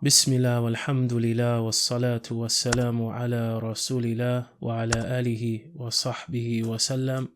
Bismillah walhamdulillah wassalatu wassalamu ala rasulillah wa ala alihi wa sahbihi wa sallam.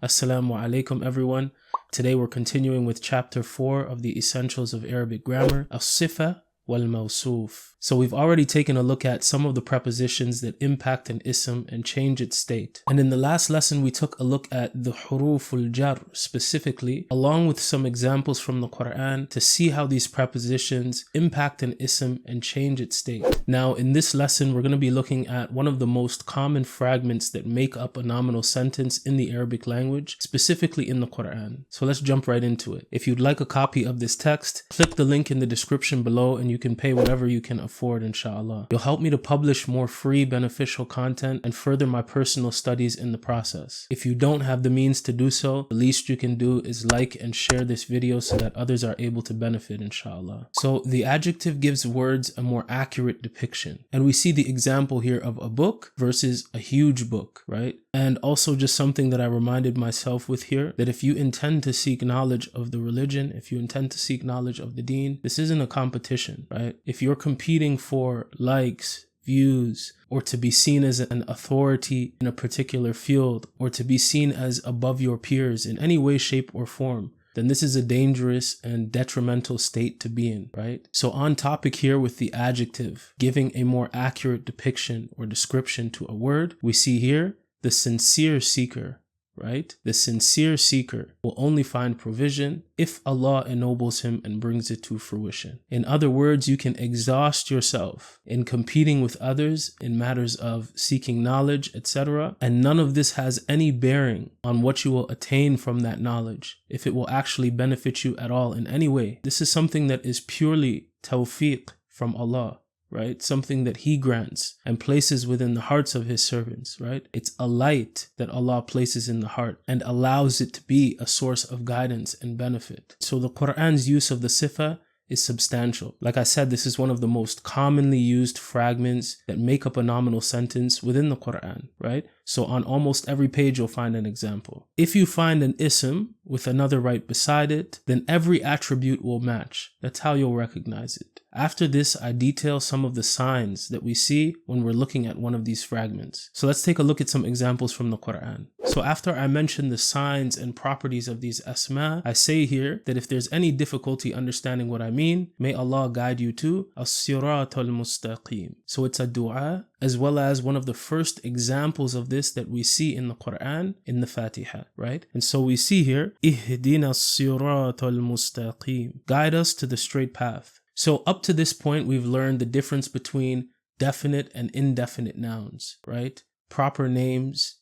Assalamu alaikum everyone. Today we're continuing with chapter 4 of the Essentials of Arabic Grammar, as-sifa wal-mawsuf. So we've already taken a look at some of the prepositions that impact an ism and change its state. And in the last lesson we took a look at the huruful jar specifically, along with some examples from the Quran to see how these prepositions impact an ism and change its state. Now in this lesson we're going to be looking at one of the most common fragments that make up a nominal sentence in the Arabic language, specifically in the Quran. So let's jump right into it. If you'd like a copy of this text, click the link in the description below and you can pay whatever you can afford, inshallah. You'll help me to publish more free beneficial content and further my personal studies in the process. If you don't have the means to do so, the least you can do is like and share this video so that others are able to benefit, inshallah. So the adjective gives words a more accurate depiction. And we see the example here of a book versus a huge book, right? And also just something that I reminded myself with here, that if you intend to seek knowledge of the religion, if you intend to seek knowledge of the deen, this isn't a competition, right? If you're competing for likes, views, or to be seen as an authority in a particular field, or to be seen as above your peers in any way, shape, or form, then this is a dangerous and detrimental state to be in, right? So on topic here with the adjective, giving a more accurate depiction or description to a word, we see here the sincere seeker, right? The sincere seeker will only find provision if Allah ennobles him and brings it to fruition. In other words, you can exhaust yourself in competing with others in matters of seeking knowledge, etc. And none of this has any bearing on what you will attain from that knowledge, if it will actually benefit you at all in any way. This is something that is purely tawfiq from Allah, right? Something that he grants and places within the hearts of his servants, right? It's a light that Allah places in the heart and allows it to be a source of guidance and benefit. So the Quran's use of the sifa is substantial. Like I said, this is one of the most commonly used fragments that make up a nominal sentence within the Quran, right? So on almost every page you'll find an example. If you find an ism with another right beside it, then every attribute will match. That's how you'll recognize it. After this, I detail some of the signs that we see when we're looking at one of these fragments. So let's take a look at some examples from the Quran. So after I mention the signs and properties of these asma, I say here that if there's any difficulty understanding what I mean, may Allah guide you to as-sirat al-mustaqim. So it's a dua, as well as one of the first examples of this that we see in the Quran in the Fatiha, right? And so we see here, ihdina as-sirat al-mustaqim. Guide us to the straight path. So up to this point, we've learned the difference between definite and indefinite nouns, right? Proper names,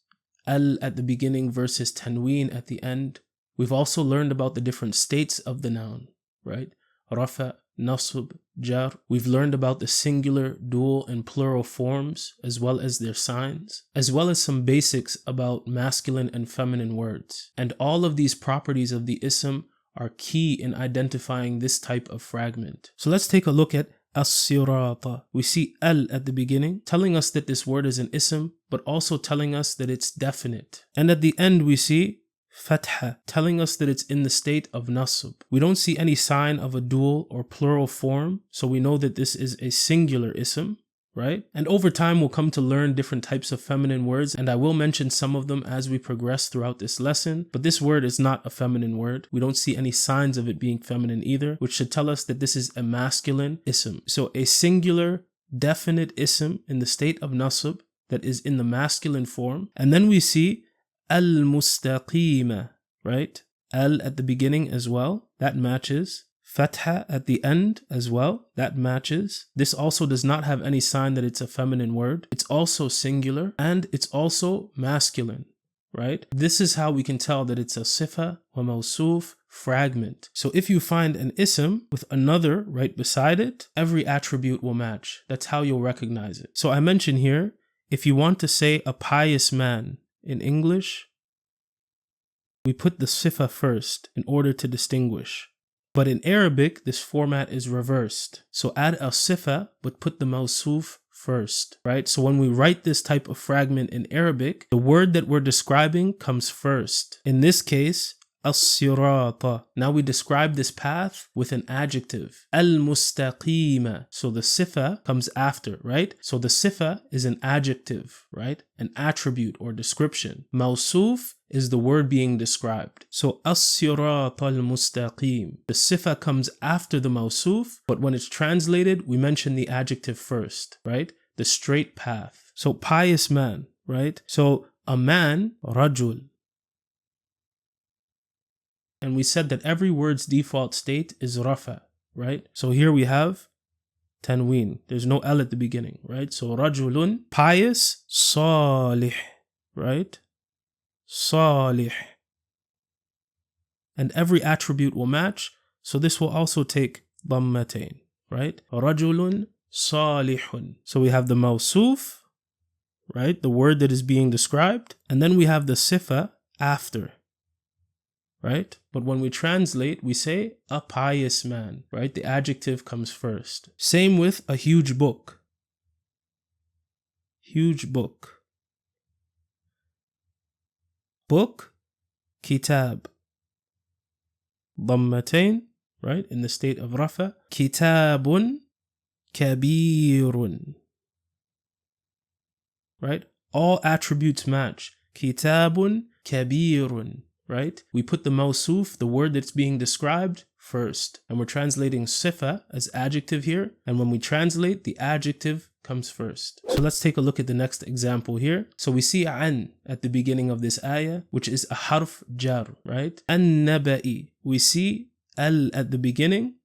al at the beginning versus tanween at the end. We've also learned about the different states of the noun, right? Rafa, nasb, jar. We've learned about the singular, dual, and plural forms, as well as their signs, as well as some basics about masculine and feminine words. And all of these properties of the ism are key in identifying this type of fragment. So let's take a look at as-sirata. We see al at the beginning, telling us that this word is an ism, but also telling us that it's definite. And at the end we see fatha, telling us that it's in the state of nasb. We don't see any sign of a dual or plural form, so we know that this is a singular ism, right? And over time we'll come to learn different types of feminine words, and I will mention some of them as we progress throughout this lesson, but this word is not a feminine word. We don't see any signs of it being feminine either, which should tell us that this is a masculine ism. So a singular definite ism in the state of nasb that is in the masculine form. And then we see al-mustaqima, right? Al at the beginning as well, that matches. Fatha at the end as well, that matches. This also does not have any sign that it's a feminine word. It's also singular and it's also masculine, right? This is how we can tell that it's a sifa wa mawsuf fragment. So if you find an ism with another right beside it, every attribute will match. That's how you'll recognize it. So I mention here, if you want to say a pious man in English, we put the sifa first in order to distinguish. But in Arabic, this format is reversed. So add a sifa, but put the mawsuf first, right? So when we write this type of fragment in Arabic, the word that we're describing comes first. In this case, الصراط. Now we describe this path with an adjective. المستقيم. So the sifa comes after, right? So the sifa is an adjective, right? An attribute or description. موصوف is the word being described. So الصراط المستقيم. The sifa comes after the موصوف, but when it's translated, we mention the adjective first, right? The straight path. So pious man, right? So a man, رجل. And we said that every word's default state is rafa, right? So here we have tanween. There's no L at the beginning, right? So rajulun, pious, salih, right? Salih. And every attribute will match. So this will also take dhammatain, right? Rajulun salihun. So we have the mawsuf, right? The word that is being described. And then we have the sifa after, right? But when we translate, we say a pious man, right? The adjective comes first. Same with a huge book. Huge book. Book, kitab. Dhammatain, right? In the state of rafa. Kitabun, kabirun. Right? All attributes match. Kitabun, kabirun. Right? We put the mawsuf, the word that's being described, first. And we're translating sifa as adjective here. And when we translate, the adjective comes first. So let's take a look at the next example here. So we see an at the beginning of this ayah, which is a harf jar, right? An-naba'i. We see al at the beginning,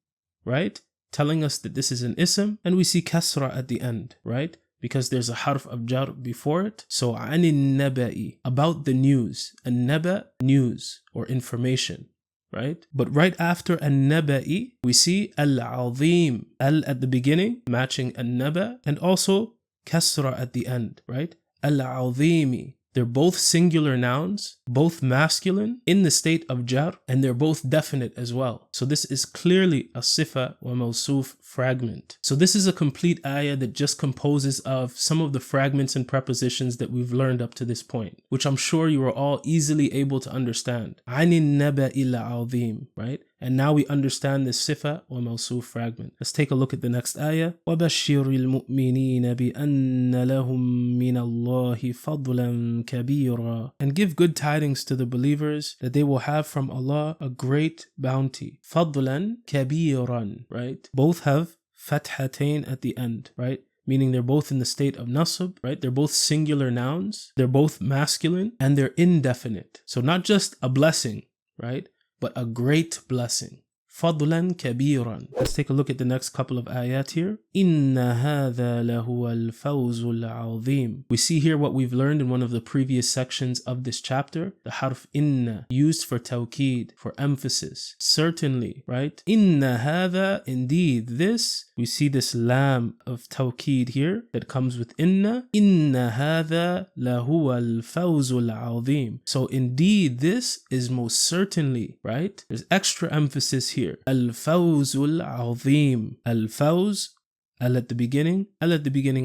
right? Telling us that this is an ism. And we see kasra at the end, right? Because there's a harf of jar before it. So anin naba'i, about the news. An-naba, news or information, right? But right after an-naba'i, we see al-azim, al at the beginning, matching an-naba, and also kasra at the end, right? Al-azimi. They're both singular nouns, both masculine in the state of jar, and they're both definite as well. So this is clearly a sifa wa mawsuf fragment. So this is a complete ayah that just composes of some of the fragments and prepositions that we've learned up to this point, which I'm sure you are all easily able to understand. Anin naba'il azim, right? And now we understand this sifa wa mawsuf fragment. Let's take a look at the next ayah. وَبَشِّرِ الْمُؤْمِنِينَ بِأَنَّ لَهُم مِّنَ اللَّهِ فَضْلًا كَبِيرًا. And give good tidings to the believers that they will have from Allah a great bounty. فَضْلًا كَبِيرًا, right? Both have fathatain at the end, right? Meaning they're both in the state of nasab, right? They're both singular nouns. They're both masculine and they're indefinite. So not just a blessing, right? But a great blessing. فضلا كبيرا. Let's take a look at the next couple of ayat here. إن هذا لهو الفوز العظيم. We see here what we've learned in one of the previous sections of this chapter. The harf inna, used for tawkeed, for emphasis. Certainly, right? إن هذا, indeed, this. We see this lam of tawkeed here that comes with inna. إن هذا لهو الفوز العظيم. So indeed, this is most certainly, right? There's extra emphasis here. Al-Fawzul Azim. Al-Fawz, al at the beginning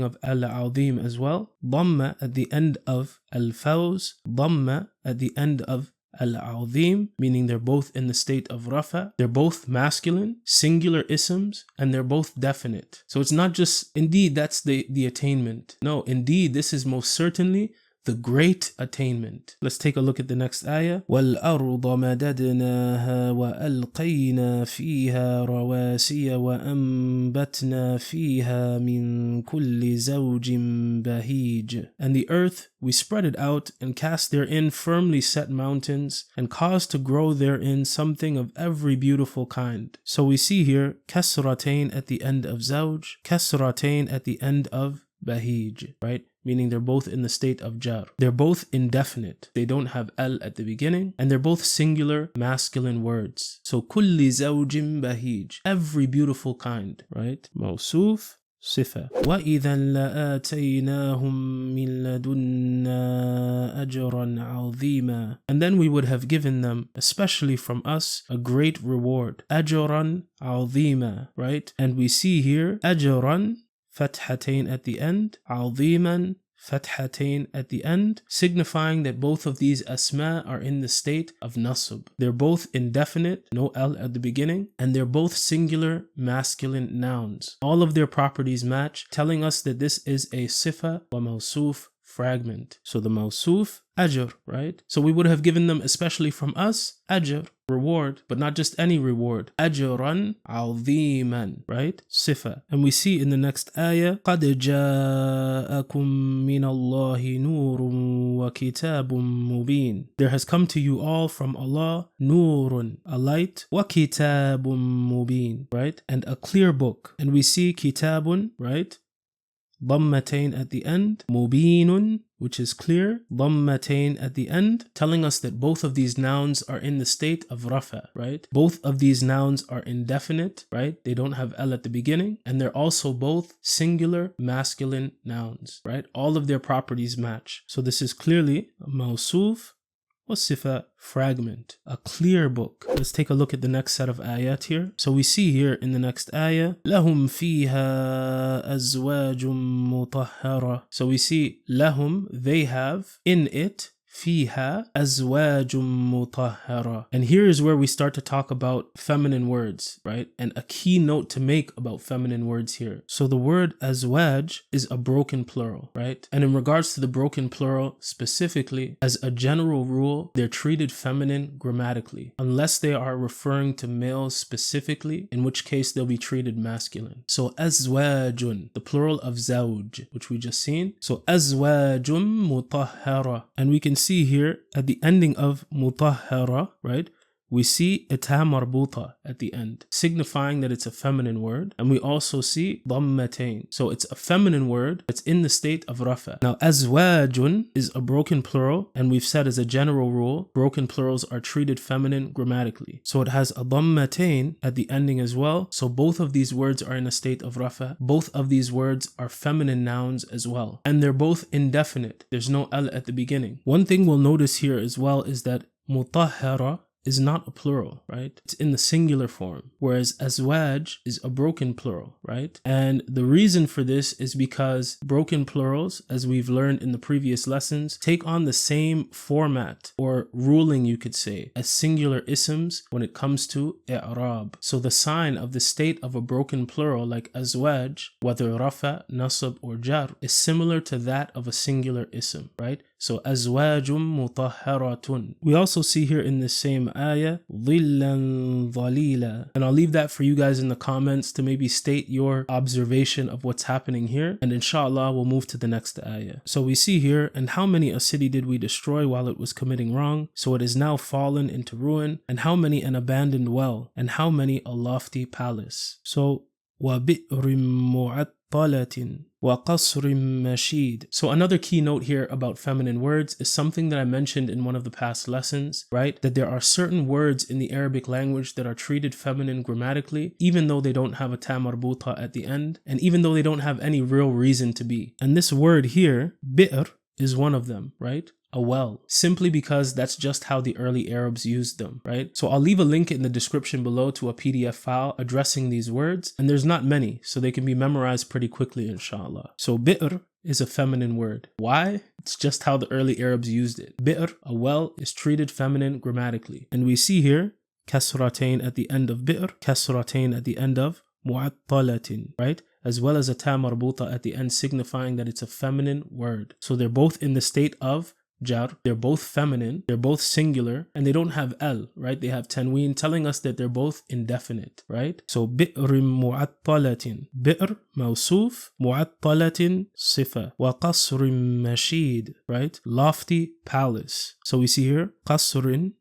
of Al-Azim as well. Dhamma at the end of Al-Fawz. Dhamma at the end of Al-Azim, meaning they're both in the state of rafa. They're both masculine, singular isms, and they're both definite. So it's not just, indeed, that's the attainment. No, indeed, this is most certainly the great attainment. Let's take a look at the next ayah. وَالْأَرْضَ مَدَدْنَاهَا وَأَلْقَيْنَا فِيهَا رَوَاسِيَ وَأَنْبَتْنَا فِيهَا مِنْ كُلِّ زَوْجٍ بَهِيجٍ. And the earth we spread it out and cast therein firmly set mountains and caused to grow therein something of every beautiful kind. So we see here kasratain at the end of zawj, kasratain at the end of bahij, right? Meaning they're both in the state of jar. They're both indefinite. They don't have al at the beginning, and they're both singular masculine words. So kulli zawjin bahij, every beautiful kind, right? Mawsuf, sifa. وَإِذًا لَآتَيْنَاهُمْ مِنْ لَدُنَّا أَجْرًا عَظِيمًا. And then we would have given them, especially from us, a great reward. أَجْرًا عَظِيمًا, right? And we see here, أَجْرًا, fathatain at the end, عظيما, fathatain at the end, signifying that both of these asma are in the state of nasb. They're both indefinite, no L at the beginning, and they're both singular masculine nouns. All of their properties match, telling us that this is a sifa wa mawsuf fragment. So the mawsuf, ajr, right? So we would have given them, especially from us, ajr, reward, but not just any reward. Ajran aziman, right? Sifa. And we see in the next ayah, قَدْ جَاءَكُم مِّنَ اللَّهِ نُورٌ وَكِتَابٌ مُبِينٌ. There has come to you all from Allah, nurun, a light, وَكِتَابٌ مُبِينٌ, right? And a clear book. And we see kitabun, right? Dhammatain at the end, mubinun, which is clear, dhammatain at the end, telling us that both of these nouns are in the state of rafa, right? Both of these nouns are indefinite, right? They don't have L at the beginning, and they're also both singular masculine nouns, right? All of their properties match. So this is clearly a mawsuf sifa fragment, a clear book. Let's take a look at the next set of ayat here. So we see here in the next ayah, lahum fiha azwajum mutahhara. So we see lahum, they have in it, fiha azwajum mutahhara. And here is where we start to talk about feminine words, right? And a key note to make about feminine words here. So the word azwaj is a broken plural, right? And in regards to the broken plural specifically, as a general rule, they're treated feminine grammatically, unless they are referring to males specifically, in which case they'll be treated masculine. So azwajun, the plural of zawj, which we just seen. So azwajum mutahhara. And we can see here at the ending of mutahhara, right? We see ita marbuta at the end, signifying that it's a feminine word. And we also see dhammatain. So it's a feminine word that's in the state of rafa. Now, azwajun is a broken plural. And we've said as a general rule, broken plurals are treated feminine grammatically. So it has a dhammatain at the ending as well. So both of these words are in a state of rafa. Both of these words are feminine nouns as well. And they're both indefinite. There's no L at the beginning. One thing we'll notice here as well is that mutahhara is not a plural, right? It's in the singular form, whereas azwaj is a broken plural, right? And the reason for this is because broken plurals, as we've learned in the previous lessons, take on the same format or ruling, you could say, as singular isms when it comes to i'rab. So the sign of the state of a broken plural like azwaj, whether rafa, nasab, or jar, is similar to that of a singular ism, right? So azwajum mutahharatun. We also see here in the same ayah, dhillan dhalila. And I'll leave that for you guys in the comments to maybe state your observation of what's happening here. And inshallah, we'll move to the next ayah. So we see here, and how many a city did we destroy while it was committing wrong? So it is now fallen into ruin. And how many an abandoned well? And how many a lofty palace? So وَبِئْرٍ مُعَطَّلَةٍ وَقَصْرٍ مَشِيدٍ. So another key note here about feminine words is something that I mentioned in one of the past lessons, right? That there are certain words in the Arabic language that are treated feminine grammatically, even though they don't have a ta marbuta at the end, and even though they don't have any real reason to be. And this word here, bi'r, is one of them, right? A well, simply because that's just how the early Arabs used them, right? So I'll leave a link in the description below to a PDF file addressing these words, and there's not many, so they can be memorized pretty quickly, inshallah. So bi'r is a feminine word. Why? It's just how the early Arabs used it. Bi'r, a well, is treated feminine grammatically. And we see here, kasratain at the end of bi'r, kasratain at the end of mu'attalatin, right? As well as a ta marbuta at the end, signifying that it's a feminine word. So they're both in the state of jar, they're both feminine, they're both singular, and they don't have L, right? They have tanween, telling us that they're both indefinite, right? So bi'rim mu'attalatin, bi'r mawsuf, mu'attalatin sifa, wa qasrim mashid, right? Lofty palace. So we see here qasrin,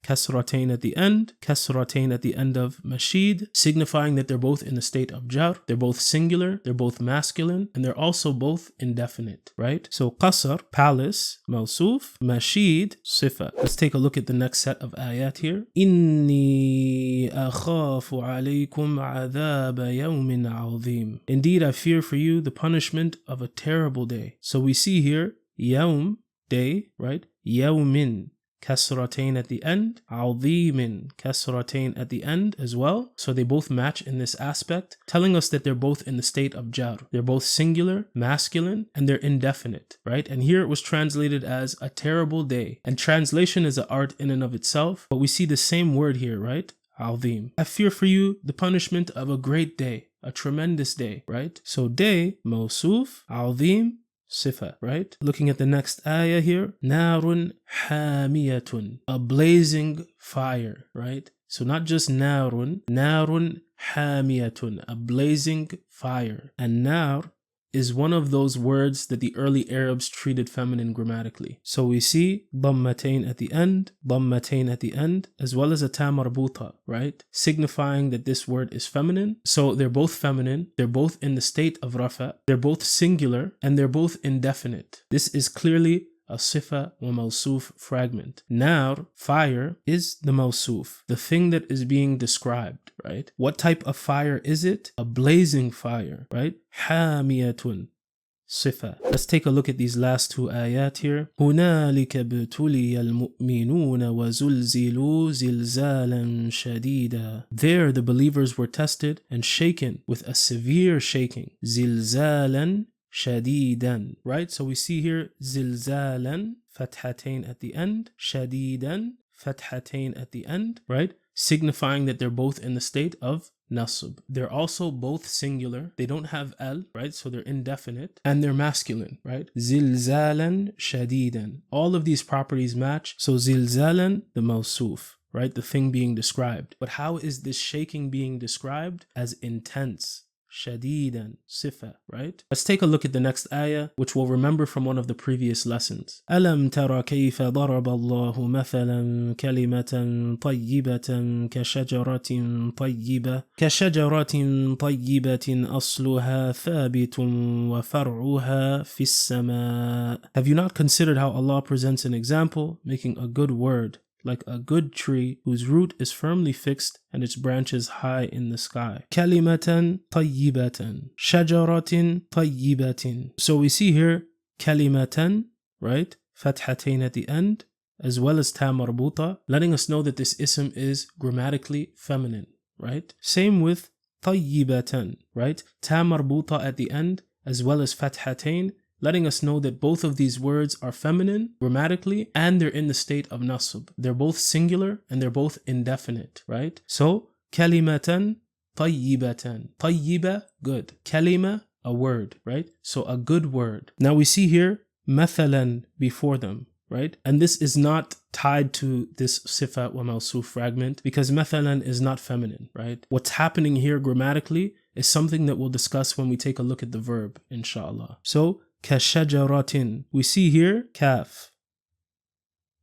kasratain at the end of mashid, signifying that they're both in the state of jar, they're both singular, they're both masculine, and they're also both indefinite, right? So qasr, palace, mawsuf, mashid, sifa. Let's take a look at the next set of ayat here. Inni akhafu alaykum adhab yawmin azim. Indeed, I fear for you the punishment of a terrible day. So we see here, yawm, day, right? Yawmin, kasratain at the end, عظيم, kasratain at the end as well. So they both match in this aspect, telling us that they're both in the state of jar. They're both singular, masculine, and they're indefinite, right? And here it was translated as a terrible day. And translation is an art in and of itself, but we see the same word here, right? عظيم. I fear for you the punishment of a great day, a tremendous day, right? So day, موصوف, عظيم, صفة, right? Looking at the next ayah here, نار حامية, a blazing fire, right? So not just نار, نار حامية, a blazing fire. And nar is one of those words that the early Arabs treated feminine grammatically. So we see ضمتين at the end, as well as a ta marbuta, right? Signifying that this word is feminine. So they're both feminine, they're both in the state of rafa, they're both singular, and they're both indefinite. This is clearly a sifa wa mawsuf fragment. Nar, fire, is the mawsuf, the thing that is being described, right? What type of fire is it? A blazing fire, right? Hamiyatun, sifa. Let's take a look at these last two ayat here. هُنَالِكَ ابْتُلِيَ الْمُؤْمِنُونَ وَزُلْزِلُوا زِلْزَالًا شَدِيدًا. There the believers were tested and shaken with a severe shaking. زِلْزَالًا شديدا, right? So we see here زلزالا, fathatain at the end, shadidan, fathatain at the end, right? Signifying that they're both in the state of nasb. They're also both singular. They don't have al, right? So they're indefinite, and they're masculine, right? زلزالا شديدا. All of these properties match. So زلزالا, the mawsuf, right? The thing being described. But how is this shaking being described? As intense. شديدا, صفة, right? Let's take a look at the next ayah, which we'll remember from one of the previous lessons. ألم تر كيف ضرب الله مثلا كلمة طيبة كشجرة طيبة أصلها ثابت وفرعها في السماء. Have you not considered how Allah presents an example, making a good word like a good tree whose root is firmly fixed and its branches high in the sky. كلمة طيبة, شجرة طيبة. So we see here كلمة, right? Fathatain at the end, as well as ta marbuta, letting us know that this ism is grammatically feminine, right? Same with طيبة, right? Ta marbuta at the end, as well as fathatain, letting us know that both of these words are feminine grammatically and they're in the state of nasb. They're both singular and they're both indefinite, right? So, kalimatan tayyibatan. Tayyiba, good. Kalima, a word, right? So a good word. Now we see here mathalan before them, right? And this is not tied to this sifa wa mawsuf fragment because mathalan is not feminine, right? What's happening here grammatically is something that we'll discuss when we take a look at the verb, inshallah. So, كشجرة. We see here kaf,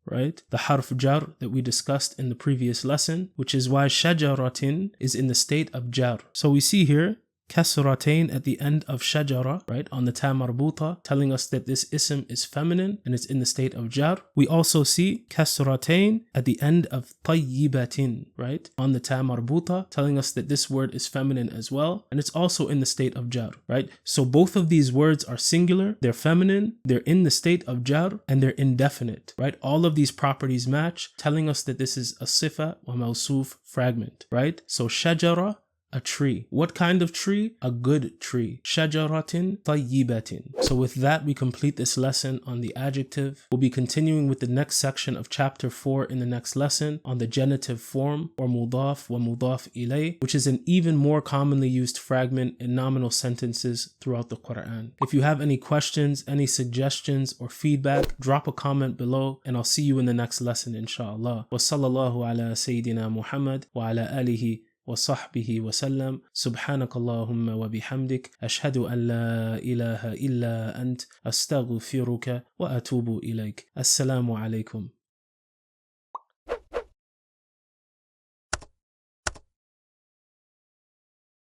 right? The harf jar that we discussed in the previous lesson, which is why shajaratin is in the state of jar. So we see here kasratain at the end of shajara, right, on the ta marbuta, telling us that this ism is feminine and it's in the state of jar. We also see kasratain at the end of tayyibatin, right, on the ta marbuta, telling us that this word is feminine as well, and it's also in the state of jar, right? So both of these words are singular, they're feminine, they're in the state of jar, and they're indefinite, right? All of these properties match, telling us that this is a sifa wa mawsuf fragment, right? So shajara, a tree. What kind of tree? A good tree. Shajaratin tayyibatin. So with that, we complete this lesson on the adjective. We'll be continuing with the next section of chapter 4 in the next lesson on the genitive form, or mudaf wa mudaf ilay, which is an even more commonly used fragment in nominal sentences throughout the Quran. If you have any questions, any suggestions, or feedback, drop a comment below, and I'll see you in the next lesson, inshallah. Wa sallallahu ala Sayyidina Muhammad wa ala alihi وصحبه وسلم. سبحانك اللهم وبحمدك أشهد أن لا إله إلا أنت أستغفرك وأتوب إليك. السلام عليكم.